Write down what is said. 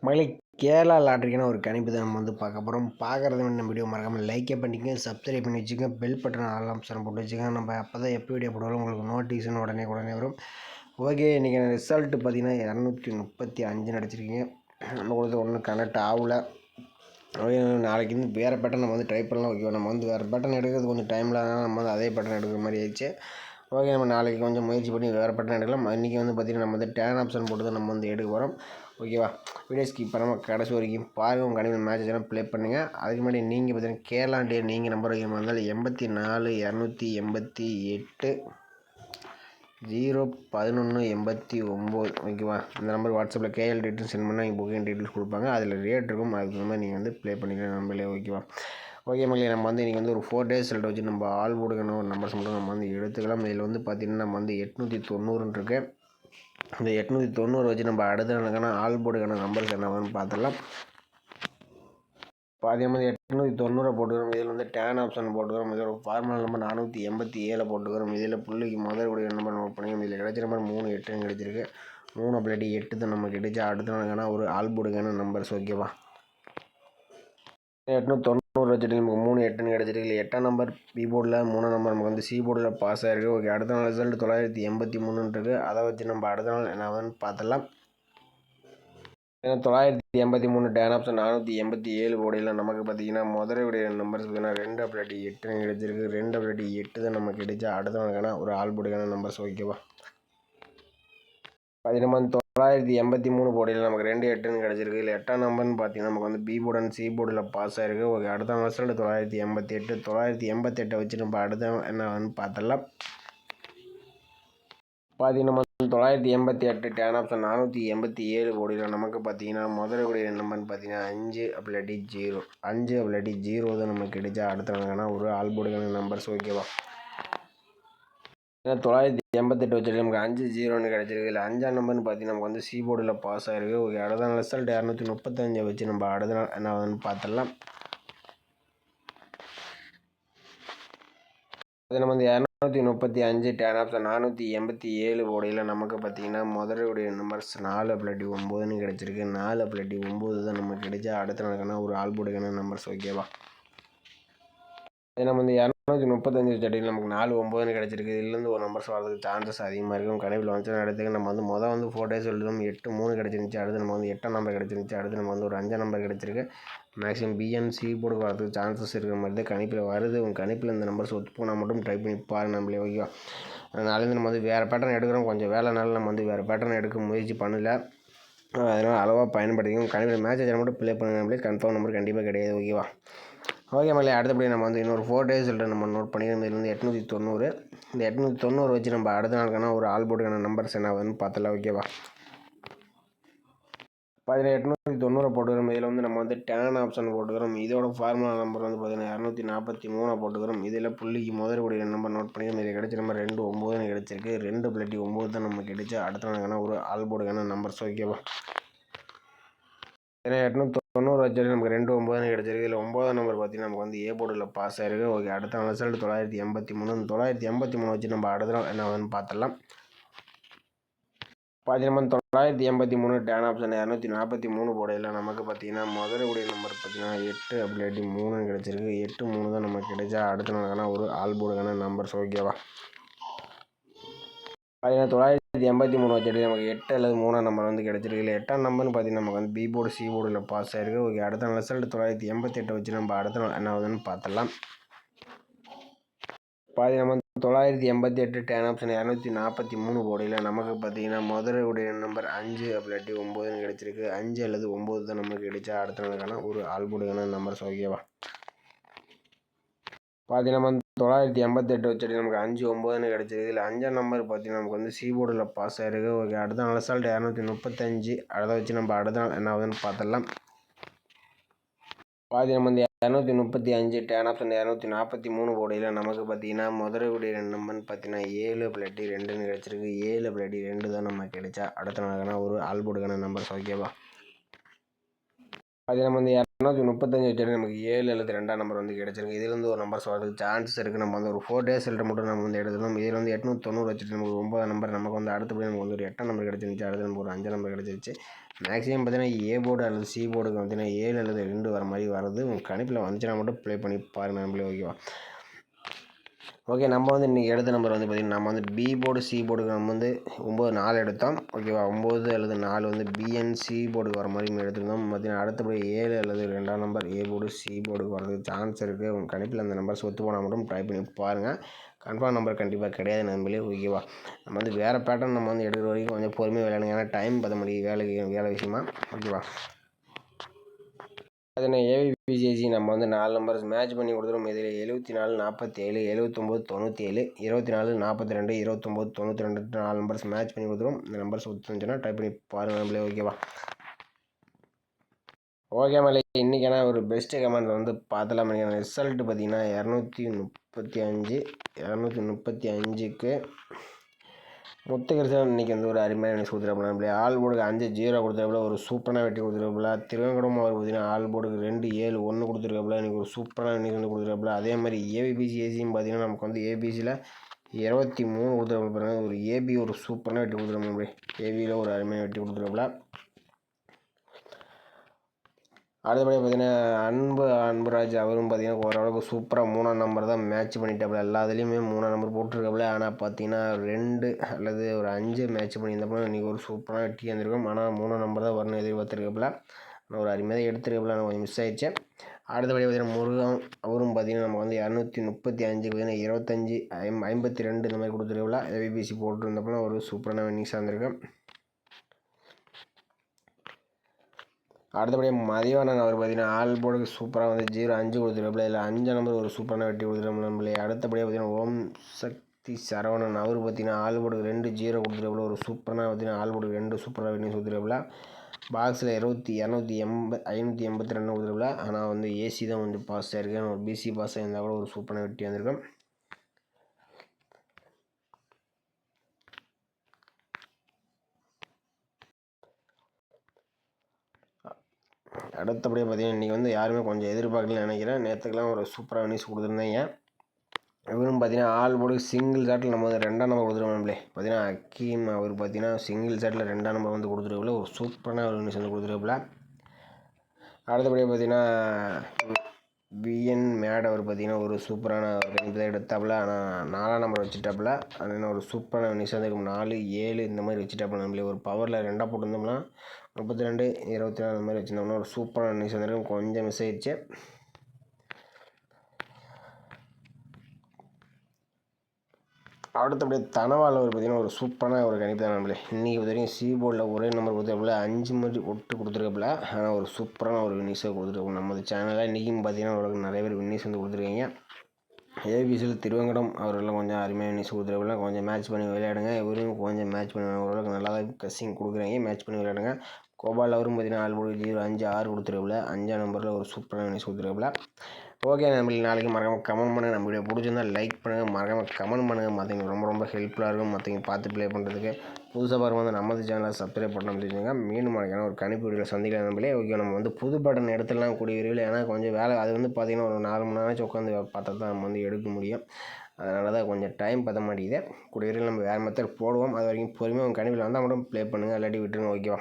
மகளே, கேரளா லாட்ரிக்கான ஒரு கணிப்பு தான் நம்ம பார்க்க போகிறோம். பார்க்குறது நம்ம வீடியோ மறக்காமல் லைக்கே பண்ணிக்கங்க, சப்ஸ்கிரைப் பண்ணி வச்சுக்கோங்க, பெல் பட்டன் ஆல் ஆப்ஷன் போட்டு வச்சுக்கோங்க. நம்ம அப்போ தான் எப்போ வீடியோ போடுவோம் உங்களுக்கு நோட்டிஃபிகேஷன் உடனே வரும். ஓகே, இன்றைக்கி ரிசல்ட்டு பார்த்தீங்கன்னா 235 அடிச்சிருக்கீங்க. நம்மளுக்கு ஒன்றும் கனெக்ட் ஆகலை. நாளைக்கு வேறு பேட்டர்ன் நம்ம ட்ரை பண்ணலாம். ஓகே, நம்ம வேறு பேட்டர்ன் எடுக்கிறது கொஞ்சம் டைமில் நம்ம அதே பேட்டர்ன் எடுக்கிற மாதிரி ஆயிடுச்சு. ஓகே, நம்ம நாளைக்கு கொஞ்சம் முயற்சி பண்ணி வேறு பேட்டர்ன் எடுக்கலாம். இன்றைக்கி பார்த்திங்கன்னா நம்ம டேன் ஆப்ஷன் போட்டு தான் நம்ம எடுக்க போகிறோம். ஓகேவா, வீடியோ ஸ்கிப் பண்ணாமல் கடைசி வரைக்கும் பாருங்கள். உங்கள் கணிப்பில் மேட்ச் எல்லாம் ப்ளே பண்ணுங்கள். அதுக்கு முன்னாடி நீங்கள் பார்த்தீங்கன்னா கேரளா டே நீங்கள் நம்பர் வைக்கிற இருந்தால் 84 288 01189. ஓகேவா, இந்த நம்பர் வாட்ஸ்அப்பில் கேஎல் டீட்டெயில்ஸ் சென்ட் பண்ணால் நீங்கள் புக்கிங் டீட்டெயில்ஸ் கொடுப்பாங்க. அதில் ரேட் இருக்கும். அதுக்கு மாதிரி நீங்கள் ப்ளே பண்ணிக்கலாம் நம்மளே. ஓகேவா, ஓகே மகளே, நம்ம இன்றைக்கி ஒரு 4 days ரிசல்ட் வச்சு நம்ம ஆல் போர்டுக்கான ஒரு நம்பர்ஸ் மட்டும் நம்ம எடுத்துக்கலாம். இதில் பார்த்திங்கன்னா நம்ம 890 இருக்கு. இந்த 890 வச்சு நம்ம அடுத்த நாளுக்கான ஆல் போர்டுக்கான நம்பர்ஸ் என்னன்னு பார்த்துடலாம். பாதியமாக 890 போட்டுக்கிறோம். இதில் டேன் ஆப்ஷன் போட்டுக்கிறோம். இதோட ஃபார்முலா நம்பர் 487 போட்டுக்கிறோம். இதில் புள்ளிக்கு முதல்கூடிய நம்பர் நோட் பண்ணிக்கிறோம். இதில் கிடைச்ச நம்பர் 3 8 கிடைச்சிருக்கு. 3 அப்படி 8 தான் நமக்கு கிடைச்சி அடுத்த நாளுக்கான ஒரு ஆல் போர்டுக்கான நம்பர்ஸ். ஓகேவா, 890 வச்சுட்டு நமக்கு 3 8 கிடச்சிருக்கு. இல்லை 8ஆம் நம்பர் பி போர்டில், 3ஆம் நம்பர் நமக்கு சி போர்டில் பாஸ் ஆகிருக்கு. ஓகே, அடுத்த நாள் ரிசல்ட் 983 இருக்குது. அதை வச்சு நம்ம அடுத்த நாள் என்ன பார்த்துடலாம். ஏன்னா 983 டேன் ஆப்ஷன் 487 போர்டில் நமக்கு பார்த்தீங்கன்னா முதலுடைய நம்பர்ஸ் பார்த்தீங்கன்னா 2 அப்படி 8 கிடச்சிருக்கு. 2 அப்படி 8 தான் நமக்கு கிடைச்சா அடுத்த நாளுக்கான ஒரு ஆல் போர்டுக்கான நம்பர்ஸ். ஓகேவா, நம்ம 983 போர்டில் நமக்கு 2 8 கிடச்சிருக்கு. இல்லை 8ஆம் நம்பர்னு பார்த்தீங்கன்னா நமக்கு பி போர்டு அண்ட் சி போர்டில் பாஸ் ஆகிருக்கு. ஓகே, அடுத்த ரிசல்ட் 988 வச்சு நம்ம அடுத்த என்னன்னு பார்த்துடலாம். நம்ம 988 டேன் ஆப்ஷன் 487 போர்டில் நமக்கு பார்த்தீங்கன்னா முதலுடைய நம்பர்னு பார்த்தீங்கன்னா 5 அப்படி 0 5 அப்படி 0 தான் நமக்கு கிடைச்சா அடுத்த நாளுக்கான ஒரு ஆல் போர்டுக்கான நம்பர்ஸ். ஓகேவா, ஏன்னா 988 வச்சுட்டு நமக்கு 5 0 கிடச்சிருக்கு. இல்லை 5ஆம் நம்பர்னு பார்த்தீங்கன்னா நமக்கு சி போர்டில் பாஸ் ஆகிருக்கு. ஓகே, அடுத்த நாள் ரிசல்ட் 235 வச்சு நம்ம அடுத்த நாள் என்ன பார்த்துடலாம். அது நம்ம 235 டேன் ஆப்ஷன் 487 போர்டில் நமக்கு பார்த்தீங்கன்னா முதலுடைய நம்பர்ஸ் 4 அப்படி 9 கிடச்சிருக்கு. 4 அப்படி 9 தான் நமக்கு கிடைச்சா அடுத்த நாளுக்கான ஒரு ஆல் போர்டுக்கான நம்பர்ஸ். ஓகேவா, நம்ம 235 சட்டியில் நமக்கு 4 9 கிடச்சிருக்கு. இதுலேருந்து ஒரு நம்பர்ஸ் வரதுக்கு சான்சஸ் அதிகமாக இருக்கும். கணிப்பில் வந்துச்சு இடத்துக்கு நம்ம மொதல் 4 days எழுதும் 8 3 கிடச்சிருந்துச்சு. அடுத்து நம்ம 8ஆம் நம்பர் கிடச்சிருந்துச்சு. அடுத்து நம்ம ஒரு 5ஆம் நம்பர் கிடச்சிருக்கு. மேக்ஸிமம் பிஎன்சி போர்டு வரதுக்கு சான்சஸ் இருக்கிற மாதிரி தான் கணிப்பில் வருது. உங்கள் கணிப்பில் இந்த நம்பர்ஸ் ஒத்து போனால் மட்டும் ட்ரை பண்ணி பாருங்கள் நம்மளே. ஓகேவா, அதனாலேருந்து நம்ம வேறு பேட்டர்ன் எடுக்கிறோம். கொஞ்சம் வேலைனால நம்ம வேறு பேட்டர்ன் எடுக்க முயற்சி பண்ணல. அதனால் அளவாக பயன்படுத்திக்கும். கணிப்பில் மேட்ச் மட்டும் ப்ளே பண்ணுங்க நம்மளே. கன்ஃபார்ம் நம்பர் கண்டிப்பாக கிடையாது. ஓகேவா, ஓகே மகளே, அடுத்தபடி நம்ம இன்னொரு 4 days நம்ம நோட் பண்ணிக்கிறோம். இதில் 890 இந்த 890 வச்சு நம்ம அடுத்த நாளுக்கான ஒரு ஆல் போர்டுக்கான நம்பர்ஸ் என்ன பார்த்தலாம். ஓகேவா, 890 போட்டுக்கிறோம். இதில் நம்ம டேன் ஆப்ஷன் போட்டுக்கிறோம். இதோட ஃபார்முலா நம்பர் பார்த்தீங்கன்னா 243 போட்டுக்கிறோம். இதில் புள்ளிக்கு முதலுடைய நம்பர் நோட் பண்ணிக்கிறோம். இதில் கிடைச்ச நம்பர் 2 9 கிடச்சிருக்கு. 2 அப்படி 9 தான் நமக்கு கிடைச்சா அடுத்த நாளுக்கான ஒரு ஆல் போர்டுக்கான நம்பர்ஸ். ஓகேவா, ஏன்னா 890 வச்சு நமக்கு 2 9 கிடச்சிருக்கு. இதில் 9ஆம் நம்பர் பார்த்தீங்கன்னா நமக்கு ஏ போர்டில் பாஸ் ஆகிருக்கு. ஓகே, அடுத்த நாள் ரிசல்ட் 983 983 வச்சு நம்ம அடுத்த நாள் என்ன பார்த்துடலாம். நம்ம 983 டேன் ஆப்ஷன் 243 போர்டில் நமக்கு பார்த்தீங்கன்னா முதலுடைய நம்பர் பார்த்தீங்கன்னா 8 அப்படி 3 கிடச்சிருக்கு. 8 3 தான் நமக்கு கிடைச்சா அடுத்த நாளுக்கான ஒரு ஆல் போர்டுக்கான நம்பர்ஸ். ஓகேவா, 983 வச்சுட்டு நமக்கு 8 அல்லது 3ஆம் நம்பர் கிடச்சிருக்கு. இல்லை 8ஆம் நம்பர்னு பார்த்தீங்கன்னா நமக்கு பி போர்டு சி போர்டில் பாஸ் ஆகிருக்கு. ஓகே, அடுத்த நாள் ரிசல்ட் 988 வச்சு நம்ம அடுத்த நாள் என்ன பார்த்துடலாம். நம்ம 988 டேன் ஆப்ஷன் 243 போர்டில் நமக்கு பார்த்தீங்கன்னா முதலுடைய நம்பர் 5 அப்படி 9 கிடச்சிருக்கு. 5 அல்லது 9 தான் நமக்கு கிடைச்சா அடுத்த நாளுக்கான ஒரு ஆல் போர்டுக்கான நம்பர்ஸ். ஓகேவா, நம்ம 988 வச்சுட்டு நமக்கு 5 9 கிடச்சிருக்கு. இதில் 5ஆம் நம்பர் பார்த்தீங்கன்னா நமக்கு சி போர்டில் பாஸ் ஆகிருக்கு. ஓகே, அடுத்த நாள் ரிசல்ட் 235 அதை வச்சு நம்ம அடுத்த நாள் என்ன பார்த்துடலாம். நம்ம 235 டேன் ஆப்ஷன் 243 போர்டில் நமக்கு பார்த்தீங்கன்னா முதலுடைய நம்பர்னு பார்த்தீங்கன்னா 7 அப்படி 2 கிடச்சிருக்கு. 7 அப்படி 2 தான் நமக்கு கிடைச்சா அடுத்த நாளுக்கான ஒரு ஆல் போர்டுக்கான நம்பர்ஸ். ஓகேவா, அது நம்ம வந்து 235 வச்சுட்டு நமக்கு 7 அல்லது 2ஆம் நம்பர் வந்து கிடச்சிருக்கு. இதுலேருந்து ஒரு நம்பர்ஸ் வரதுக்கு சான்ஸ் இருக்குது. நம்ம வந்து ஒரு 4 டேஸ் ரிசல்ட்டை மட்டும் நம்ம வந்து எடுத்துக்கணும். இதில் வந்து 890 வச்சுட்டு நமக்கு 9ஆம் நம்பர் நமக்கு வந்து அடுத்தபடி நமக்கு வந்து ஒரு 8ஆம் நம்பர் கிடச்சிருந்துச்சு. அடுத்து நமக்கு ஒரு 5ஆம் நம்பர் கிடச்சிருச்சு. மேக்ஸிமம் பார்த்தீங்கன்னா ஏ போர்டு அல்லது சி போர்டுக்கு பார்த்தீங்கன்னா 7 அல்லது 2 வர மாதிரி வருது. உங்கள் கணிப்பில் வந்துச்சுன்னா மட்டும் ப்ளே பண்ணி பாருங்கள் நம்மளே, ஓகேவா? ஓகே, நம்ம வந்து இன்றைக்கி எடுத்த நம்பர் வந்து பார்த்திங்கன்னா நம்ம வந்து பி போர்டு சி போர்டுக்கு நம்ம வந்து 9-4 எடுத்தோம், ஓகேவா? 9 அல்லது 4 வந்து பிஎன்சி போர்டுக்கு வர மாதிரி எடுத்துருந்தோம். பார்த்திங்கன்னா அடுத்தபடி 7 அல்லது 2ஆம் நம்பர் ஏ போர்டு சி போர்டுக்கு வரதுக்கு சான்ஸ் இருக்குது. உங்கள் கணிப்பில் அந்த நம்பர் சொத்து போனால் மட்டும் ட்ரை பண்ணி பாருங்கள். கன்ஃபார்ம் நம்பர் கண்டிப்பாக கிடையாது நம்பளே, ஓகேவா? நம்ம வந்து வேறு பேட்டர்ன் நம்ம வந்து எடுக்கிற வரைக்கும் கொஞ்சம் பொறுமையாக விளையாடுங்க. ஏன்னா டைம் 10 மணிக்கு வேலை விஷயமா, ஓகேவா? அதில் ஏபிபிசிஎஸ்சி நம்ம வந்து 4 நம்பர்ஸ் மேட்ச் பண்ணி கொடுத்துரும். இதில் 74 47 79 97 24 42 29 92 4 நம்பர்ஸ் மேட்ச் பண்ணி கொடுத்துரும். இந்த நம்பர்ஸ் ஒத்துச்சுன்னா ட்ரை பண்ணி பாருங்கள் நம்மளே, ஓகேவா? ஓகே மலை, இன்றைக்கான ஒரு பெஸ்ட்டு கமெண்ட் வந்து பார்த்தலாம். ரிசல்ட்டு பார்த்தீங்கன்னா 235க்கு முத்துகிருஷ்ணன் இன்றைக்கி வந்து ஒரு அருமையான நியூஸ் கொடுத்துருப்போம். ஆல் போர்டுக்கு 5-0 கொடுத்துருப்போல, ஒரு சூப்பரான வெற்றி கொடுத்துருப்போல. திருவேங்கடம் அவர் பார்த்தீங்கன்னா ஆல் போர்டுக்கு 2-7-1 கொடுத்துருக்காப்புல, இன்றைக்கி ஒரு சூப்பரான நியூஸ் வந்து கொடுத்துருக்காப்புல. அதே மாதிரி ஏபிபிசிஎஸ்சியும் பார்த்தீங்கன்னா நமக்கு வந்து ஏபிசியில் 23 கொடுத்துருப்பாங்க. ஒரு ஏபி ஒரு சூப்பரான வெற்றி கொடுத்துருப்போம். ஏபியில் ஒரு அருமையான வெற்றி கொடுத்துருப்பாப்புல. அடுத்தபடி பார்த்தீங்கன்னா அன்புராஜ் அவரும் பார்த்தீங்கன்னா ஓரளவுக்கு சூப்பராக 3ஆம் நம்பர் தான் மேட்ச் பண்ணிட்டாப்புல. எல்லாத்துலேயுமே 3ஆம் நம்பர் போட்டிருக்காப்புல. ஆனால் பார்த்தீங்கன்னா 2 அல்லது ஒரு 5 மேட்ச் பண்ணியிருந்தப்போ இன்றைக்கி ஒரு சூப்பராக வெற்றி வந்திருக்கும். ஆனால் 3ஆம் நம்பர் தான் வரணும் எதிர்பார்த்துருக்காப்புல. ஆனால் ஒரு அருமையாக எடுத்துருக்காப்புல, ஆனால் கொஞ்சம் மிஸ் ஆயிடுச்சு. அடுத்தபடி பார்த்தீங்கன்னா முருகன் அவரும் பார்த்தீங்கன்னா நமக்கு வந்து 235 பார்த்தீங்கன்னா 25 52 இந்த மாதிரி கொடுத்துருக்காப்புல. ஏபிபிசி போட்டுருந்தப்போ ஒரு சூப்பரான வின்னிங்ஸாக இருந்திருக்கும். அடுத்தபடியாக மதிவானன் அவர் பார்த்தீங்கன்னா ஆல் போர்டுக்கு சூப்பராக வந்து 0-5 கொடுத்துருக்காப்புல. இதில் 5ஆம் நம்பர் ஒரு சூப்பரான வெட்டி கொடுத்துருக்காப்புல நம்மளே. அடுத்தபடியாக பார்த்தீங்கன்னா ஓம் சக்தி சரவணன் அவர் பார்த்தீங்கன்னா ஆல் போர்டுக்கு 2-0 கொடுத்துருக்காப்புல. ஒரு சூப்பரான பார்த்தீங்கன்னா ஆல் போர்டுக்கு 2 சூப்பராக வின்னிங்ஸ் கொடுத்துருக்காப்புல. பாக்ஸில் 582 கொடுத்துருக்காப்புல. ஆனால் வந்து ஏசி தான் கொஞ்சம் பாஸ் ஆகிருக்கு. ஒரு பிசி பாஸ் ஆகிருந்தால் கூட ஒரு சூப்பரான வெட்டி வந்திருக்கும். அடுத்தபடியாக பார்த்தீங்கன்னா இன்றைக்கி வந்து யாருமே கொஞ்சம் எதிர்பார்க்கலன்னு நினைக்கிறேன். நேற்றுக்கெல்லாம் ஒரு சூப்பராக நியூஸ் கொடுத்துருந்தீங்க. இவரும் பார்த்தீங்கன்னா ஆல் போர்டு சிங்கிள் ஷாட்டில் நம்ம வந்து 2ஆம் நம்பர் கொடுத்துருவோம்லே. பார்த்தீங்கன்னா அக்கீம் அவர் பார்த்தீங்கன்னா சிங்கிள் ஷாட்டில் 2ஆம் நம்பர் வந்து கொடுத்துருக்கல, ஒரு சூப்பரான ஒரு நியூஸ் வந்து கொடுத்துருக்கல. அடுத்தபடியாக பார்த்தீங்கன்னா பிஎன் மேட் அவர் பார்த்தீங்கன்னா ஒரு சூப்பரான ஒரு கணிப்பு தான் எடுத்தாப்புல. ஆனால் 4ஆம் நம்பர் வச்சுட்டாப்புல. அதனால் ஒரு சூப்பரான நியூஸ் வந்து இருக்கும். 4-7 இந்த மாதிரி வச்சுட்டாப்புல. நம்மளே ஒரு பவரில் 2ஆக போட்டிருந்தோம்னா 32 24 அந்த மாதிரி வச்சுருந்தோம்னா ஒரு சூப்பரான நியூஸ் வந்துருக்கும். கொஞ்சம் மிஸ் ஆயிடுச்சு. அடுத்தபடி தனவால் அவர் பார்த்தீங்கன்னா ஒரு சூப்பரான ஒரு கணிப்பு தான் நம்மளே. இன்றைக்கி பார்த்தீங்கன்னா சி போர்டில் ஒரே நம்பர் கொடுத்துருப்பில் 5 மாதிரி ஒட்டு கொடுத்துருப்பில். ஆனால் ஒரு சூப்பரான ஒரு வின்னிஸை கொடுத்துருக்கோம். நம்ம சேனலில் இன்றைக்கும் பார்த்தீங்கன்னா ஒரு நிறைய பேர் வின்னிஸ் வந்து கொடுத்துருக்கீங்க. ஏபிசியில் திருவேங்கடம் அவரெல்லாம் கொஞ்சம் அருமையாக வின்னிஸ் கொடுத்துருப்பில். கொஞ்சம் மேட்ச் பண்ணி விளையாடுங்க. இவரும் கொஞ்சம் மேட்ச் பண்ணி ஓரளவுக்கு நல்லா தான் கசிங் கொடுக்குறீங்க. மேட்ச் பண்ணி விளையாடுங்க. கோபால் அவரும் பார்த்தீங்கன்னா ஆல் போர்டு 0-5-6 கொடுத்துருப்பில். 5ஆம் நம்பரில் ஒரு சூப்பரான வின்னிஸ் கொடுத்துருப்பில். ஓகே, நம்மளுக்கு நாளைக்கு மறக்காமல் கமெண்ட் பண்ணுங்கள். நம்ம வீடியோ பிடிச்சிருந்தால் லைக் பண்ணுங்கள், மறக்காமல் கமெண்ட் பண்ணுங்கள். மற்றவங்க ரொம்ப ஹெல்ப்ஃபுல்லாக இருக்கும். மற்றவங்க பார்த்து ப்ளே பண்ணுறதுக்கு. புதுசாக பாருங்க வந்து நமது சேனலை சப்ஸ்கிரைப் பண்ண வச்சுக்கோங்க. மீண்டும் மறக்காம ஒரு கணிப்பு வீடியோ சந்திக்கலாம் நம்மளே. ஓகே, நம்ம வந்து புது பட்டன் எடுத்துடலாம் கூடிய விரைவில். ஏன்னா கொஞ்சம் வேலை அது வந்து பார்த்திங்கன்னா ஒரு 4 மணி நேரம் உட்காந்து பார்த்தா தான் நம்ம வந்து எடுக்க முடியும். அதனால தான் கொஞ்சம் டைம் பற்ற மாட்டேங்குது. கூடிய விரைவில் நம்ம வேறு மெத்தட் போடுவோம். அது வரைக்கும் பொறுமையாக உங்கள் கணிப்பில் வந்தால் மட்டும் ப்ளே பண்ணுங்கள், இல்லாட்டி விட்டுருங்க, ஓகேவா?